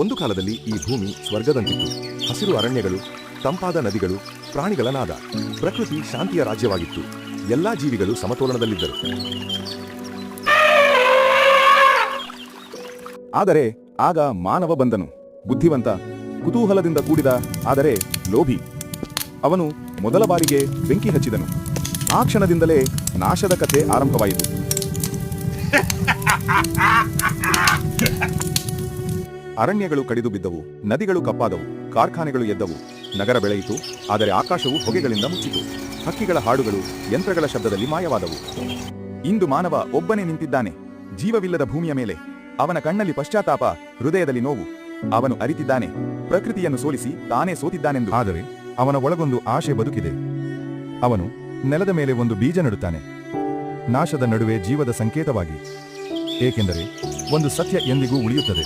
ಒಂದು ಕಾಲದಲ್ಲಿ ಈ ಭೂಮಿ ಸ್ವರ್ಗದಂತಿತ್ತು. ಹಸಿರು ಅರಣ್ಯಗಳು, ತಂಪಾದ ನದಿಗಳು, ಪ್ರಾಣಿಗಳ ನಾದ. ಪ್ರಕೃತಿ ಶಾಂತಿಯ ರಾಜ್ಯವಾಗಿತ್ತು. ಎಲ್ಲಾ ಜೀವಿಗಳು ಸಮತೋಲನದಲ್ಲಿದ್ದರು. ಆದರೆ ಆಗ ಮಾನವ ಬಂದನು. ಬುದ್ಧಿವಂತ, ಕುತೂಹಲದಿಂದ ಕೂಡಿದ, ಆದರೆ ಲೋಭಿ. ಅವನು ಮೊದಲ ಬಾರಿಗೆ ಬೆಂಕಿ ಹಚ್ಚಿದನು. ಆ ಕ್ಷಣದಿಂದಲೇ ನಾಶದ ಕಥೆ ಆರಂಭವಾಯಿತು. ಅರಣ್ಯಗಳು ಕಡಿದು ಬಿದ್ದವು, ನದಿಗಳು ಕಪ್ಪಾದವು, ಕಾರ್ಖಾನೆಗಳು ಎದ್ದವು, ನಗರ ಬೆಳೆಯಿತು. ಆದರೆ ಆಕಾಶವು ಹೊಗೆಗಳಿಂದ ಮುಚ್ಚಿತು. ಹಕ್ಕಿಗಳ ಹಾಡುಗಳು ಯಂತ್ರಗಳ ಶಬ್ದದಲ್ಲಿ ಮಾಯವಾದವು. ಇಂದು ಮಾನವ ಒಬ್ಬನೇ ನಿಂತಿದ್ದಾನೆ, ಜೀವವಿಲ್ಲದ ಭೂಮಿಯ ಮೇಲೆ. ಅವನ ಕಣ್ಣಲ್ಲಿ ಪಶ್ಚಾತ್ತಾಪ, ಹೃದಯದಲ್ಲಿ ನೋವು. ಅವನು ಅರಿತಿದ್ದಾನೆ, ಪ್ರಕೃತಿಯನ್ನು ಸೋಲಿಸಿ ತಾನೇ ಸೋತಿದ್ದಾನೆಂದು. ಆದರೆ ಅವನ ಒಳಗೊಂದು ಆಶೆ ಬದುಕಿದೆ. ಅವನು ನೆಲದ ಮೇಲೆ ಒಂದು ಬೀಜ ನೆಡುತ್ತಾನೆ, ನಾಶದ ನಡುವೆ ಜೀವದ ಸಂಕೇತವಾಗಿ. ಏಕೆಂದರೆ ಒಂದು ಸತ್ಯ ಎಂದಿಗೂ ಉಳಿಯುತ್ತದೆ.